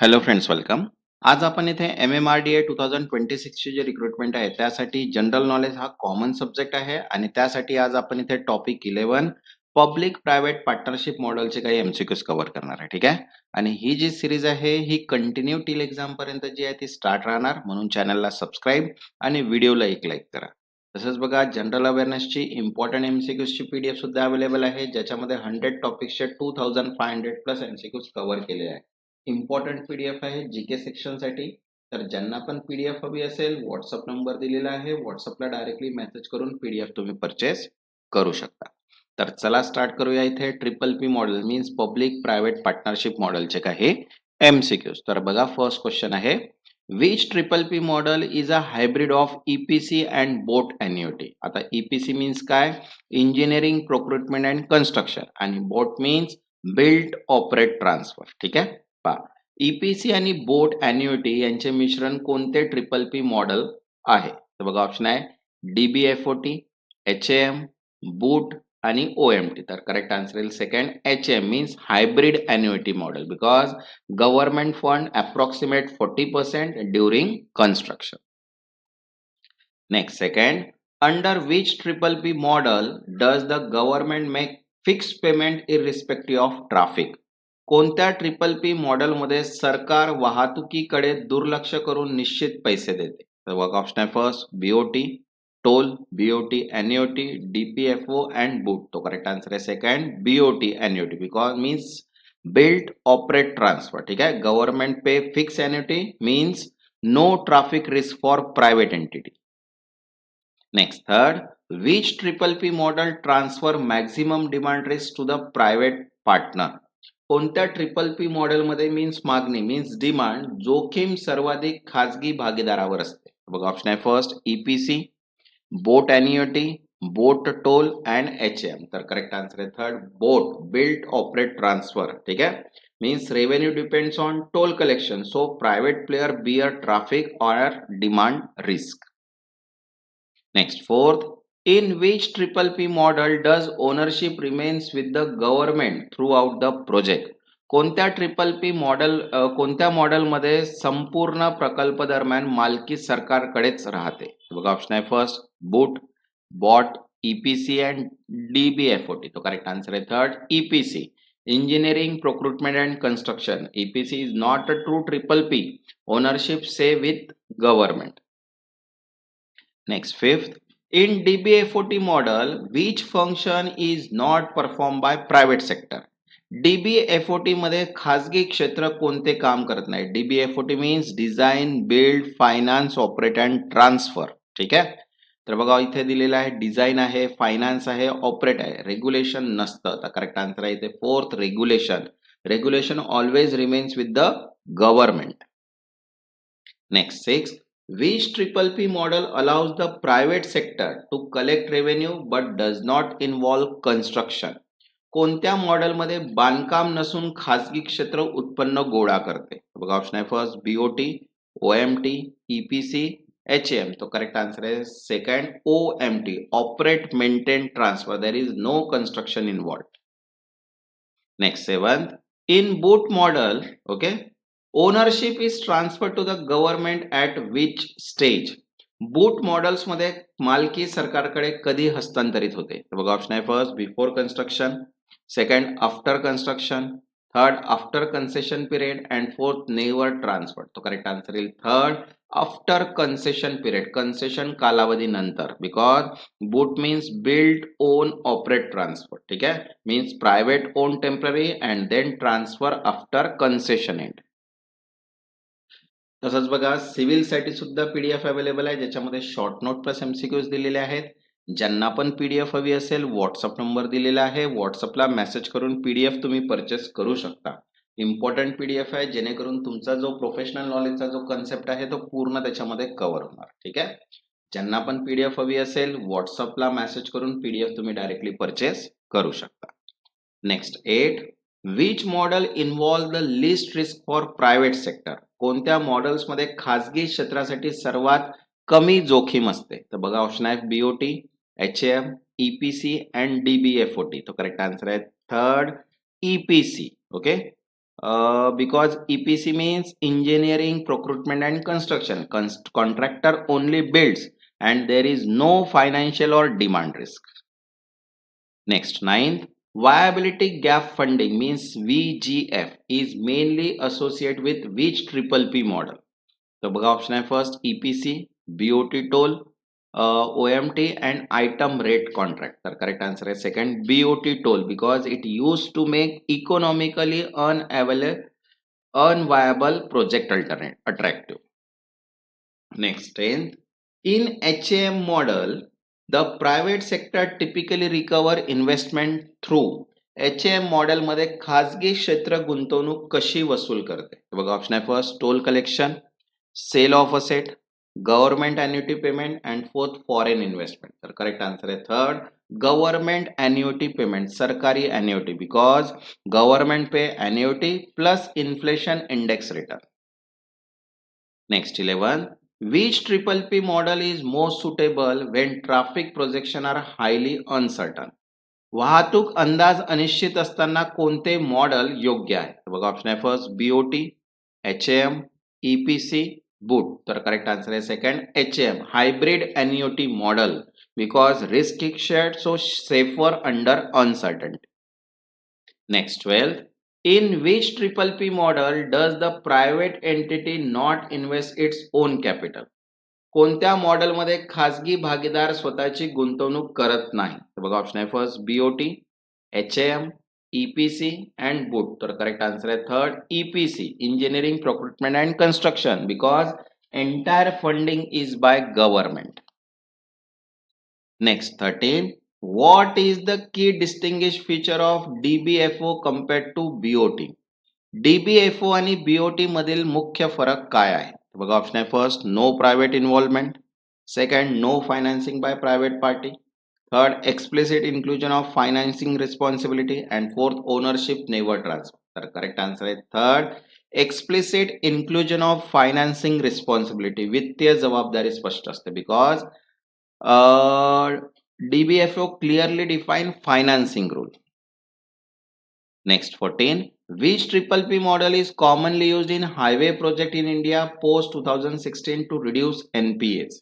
Hello friends, welcome. आज आपण इथे MMRDA 2026 ची जी रिक्रुटमेंट आहे त्यासाठी जनरल नॉलेज हा कॉमन सब्जेक्ट आहे आणि त्यासाठी आज आपण इथे टॉपिक 11 पब्लिक प्रायव्हेट पार्टनरशिप मॉडेलचे काही एमसीक्यूज कव्हर करणार आहे. ठीक आहे. आणि ही जी सिरीज आहे ही कंटिन्यू टिल एक्झाम पर्यंत जी आहे ती स्टार्ट राहणार, म्हणून चॅनलला सबस्क्राईब आणि व्हिडिओला एक लाईक करा. तसंच बघा, जनरल अवेअरनेसची इम्पॉर्टंट एमसीक्यूजची पीडीएफ सुद्धा अवेलेबल आहे, ज्याच्यामध्ये 100 टॉपिक्सचे 2500 प्लस एमसीक्यूज कव्हर केले आहे. इम्पॉर्टंट पीडीएफ आहे जीके सेक्शन साठी. तर ज्यांना पण पीडीएफ हवी असेल, व्हॉट्सअप नंबर दिलेला आहे, व्हॉट्सअपला डायरेक्टली मेसेज करून पीडीएफ तुम्ही परचेस करू शकता. तर चला स्टार्ट करूया. इथे triple P model means public private partnership मॉडेलचे काही एमसीक्यूज. तर बघा, फर्स्ट क्वेश्चन आहे, which triple P model is a hybrid of EPC and boat annuity. आता ईपीसी मीन्स काय? इंजिनिअरिंग प्रोक्रुटमेंट अँड कन्स्ट्रक्शन, आणि बोट मीन्स बिल्ड ऑपरेट ट्रान्सफर. ठीक आहे. पहा, ईपीसी आणि बोट अॅन्युइटी यांचे मिश्रण कोणते ट्रिपल पी मॉडेल आहे? तर बघा, ऑप्शन आहे डीबीएफओटी, एचएम, बूट आणि ओएमटी. तर करेक्ट आन्सर येईल second, HM means hybrid annuity model, because government fund approximate 40% during construction. Next, second, under which triple P model does the government make fix payment irrespective of traffic. कोणत्या triple P मॉडेलमध्ये सरकार वाहतुकीकडे दुर्लक्ष करून निश्चित पैसे देते? तर बघा, ऑप्शन आहे first BOT, toll, BOT annuity, DBFO and BOOT. तो करेक्ट आन्सर आहे second, BOT annuity, because means build operate transfer. ठीक आहे. Government pay fix annuity means no traffic risk for private entity. Next, third, which triple P model transfer maximum demand risk to the private partner. कोणत्या triple P मॉडेलमध्ये means मागणी means demand जोखीम सर्वाधिक खाजगी भागीदारावर असते? बघा, ऑप्शन आहे first EPC, BOT annuity, BOT toll and HM. तर करेक्ट आन्सर आहे third, BOT build operate transfer. ठीक आहे. Means revenue depends on toll collection, so private player bear traffic or demand risk. Next, fourth, in which triple P model does ownership remains with the government throughout the project? कोणत्या triple P model कोणत्या मॉडेलमध्ये संपूर्ण प्रकल्प दरम्यान मालकी सरकारकडेच राहते? बघा, option आहे first BOOT, BOT, EPC and DBFOT. तो करेक्ट आन्सर आहे third, EPC, engineering procurement and construction. EPC is not a true triple P. Ownership से with government. Next, fifth, in DBFOT model, which function is not performed by private sector? DBFOT मध्ये खाजगी क्षेत्र कोणते काम करत नाही? DBFOT means design, build, finance, operate and transfer. ठीक आहे. तर बघा, इथे दिलेलं आहे डिझाईन आहे, फायनान्स आहे, ऑपरेट आहे, रेग्युलेशन नसतं. तर करेक्ट आन्सर आहे इथे fourth, regulation. Regulation always remains with the government. Next, sixth, which triple P model allows the private sector to collect revenue but does not involve construction? कोणत्या मॉडेलमध्ये बांधकाम नसून खाजगी क्षेत्र उत्पन्न गोळा करते? बघा, ऑप्शन आहे first BOT, OMT, EPC, HM. तो करेक्ट आन्सर आहे second, OMT, operate maintain transfer. There is no construction involved. Next, seventh, in BOOT model, okay, ownership is transfer to the government at which stage? BOOT models मध्ये मालकी सरकारकडे कधी हस्तांतरित होते? बघा, option आहे first before construction, second after construction, third after concession period and fourth never transfer. तो correct answer येईल third, after concession period, concession कालावधी नंतर, because BOOT means build own operate transfer. ठीक आहे. Means private own temporary and then transfer after concession end. तसंच बघा, civil साठी सुद्धा पीडीएफ अवेलेबल आहे, ज्याच्यामध्ये शॉर्ट नोट प्लस एमसीक्यूज दिलेले आहेत. ज्यांना पण पीडीएफ हवी असेल, व्हॉट्सअप नंबर दिलेला आहे, व्हॉट्सअपला मेसेज करून पीडीएफ तुम्ही परचेस करू शकता. इम्पॉर्टंट पीडीएफ आहे, जेणेकरून तुमचा जो प्रोफेशनल नॉलेजचा जो कन्सेप्ट आहे तो पूर्ण त्याच्यामध्ये कव्हर होणार. ठीक आहे. ज्यांना पण पीडीएफ हवी असेल, व्हॉट्सअपला मेसेज करून पीडीएफ तुम्ही डायरेक्टली परचेस करू शकता. Next, 8, which model involve the list risk for private sector? कोणत्या मॉडेल्समध्ये खाजगी क्षेत्रासाठी सर्वात कमी जोखीम असते? तर बघा, ऑप्शन आहे BOT, HM, EPC and DBFOT. तो करेक्ट आन्सर आहे third, EPC. Okay. Because EPC means engineering, procurement and construction. Contractor only builds and there is no financial or demand risk. Next, ninth, viability gap funding means VGF is mainly associated with which triple P model? तर बघा option आहे first EPC, BOT toll, OMT and item rate contract. तर correct answer आहे second BOT toll because it used to make economically unviable project alternate attractive. Next, 10th, in HAM model the private sector typically recover investment through HAM model मध्ये खासगी क्षेत्र गुंतवणूक कशी वसूल करते? बघा ऑप्शन आहे first toll collection, sale of asset, government annuity payment and fourth foreign investment. तर करेक्ट आन्सर आहे थर्ड गव्हर्नमेंट एन्युटी पेमेंट, सरकारी annuity, because government pay annuity plus inflation index return. Next, 11, which triple P model is most suitable when traffic projection are highly uncertain? वाहतूक अंदाज अनिश्चित असताना कोणते model योग्य आहे? बघा ऑप्शन आहे first BOT, HAM, EPC, BOT. तर करेक्ट आन्सर आहे second HAM, hybrid annuity model, because risk is shared so safer under uncertainty. Next, 12, in which triple P model does the private entity not invest its own capital? कोणत्या मॉडेलमध्ये खासगी भागीदार स्वतःची गुंतवणूक करत नाही? तर बघा ऑप्शन आहे first BOT, HAM, EPC and BOT. तर करेक्ट आन्सर आहे third EPC, engineering, procurement and construction, because entire funding is by government. Next, 13, what is the key distinguished feature of DBFO compared to BOT? DBFO आणि BOT मधील मुख्य फरक काय आहे? बघा option आहे first no private involvement, second no financing by private party, third explicit inclusion of financing responsibility and fourth ownership never transfer. तर correct answer आहे third explicit inclusion of financing responsibility, वित्तीय जबाबदारी स्पष्ट असते, because DBFO clearly define financing rule. Next, 14, which triple P model is commonly used in highway project in India post 2016 to reduce NPAs?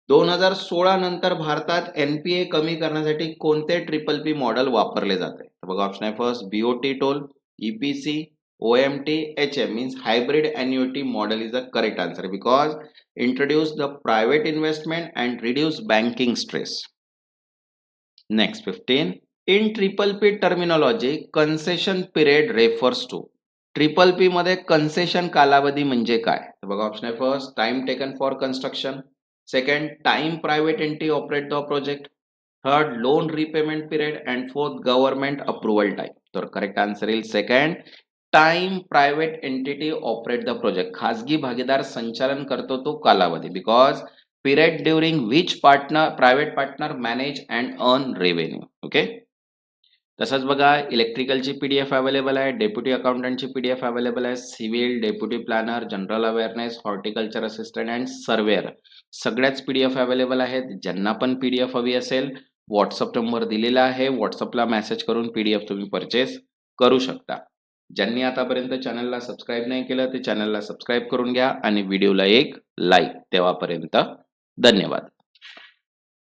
2016 नंतर भारतात NPA कमी करण्यासाठी कोणते ट्रिपल P मॉडेल वापरले जाते? तर बघा ऑप्शन आहे first BOT toll, EPC, OMT, HM means hybrid annuity model is the correct answer because introduce the private investment and reduce banking stress. Next, 15, in triple P terminology concession period refers to. Triple P मध्ये concession कालावधी म्हणजे काय? तर बघा option आहे first time taken for construction, second time private entity operate the project, third loan repayment period and fourth government approval time. तर correct answer येईल second time private entity operate the project, खासगी भागीदार संचालन करतो तो कालावधी, because period during which private partner manage and earn revenue. Okay, तसंच बघा इलेक्ट्रिकलची PDF अवेलेबल आहे, डेप्युटी अकाउंटंटची PDF अवेलेबल आहे, civil, deputy planner, general awareness, horticulture assistant and surveyor सगळ्याच PDF अवेलेबल आहेत. ज्यांना पण PDF हवी असेल व्हॉट्सअप नंबर दिलेला आहे, व्हॉट्सअपला मेसेज करून PDF तुम्ही परचेस करू शकता. ज्यांनी आतापर्यंत चॅनलला सबस्क्राईब नाही केलं ते चॅनलला सबस्क्राईब करून घ्या आणि व्हिडिओला एक लाईक. तेव्हापर्यंत धन्यवाद.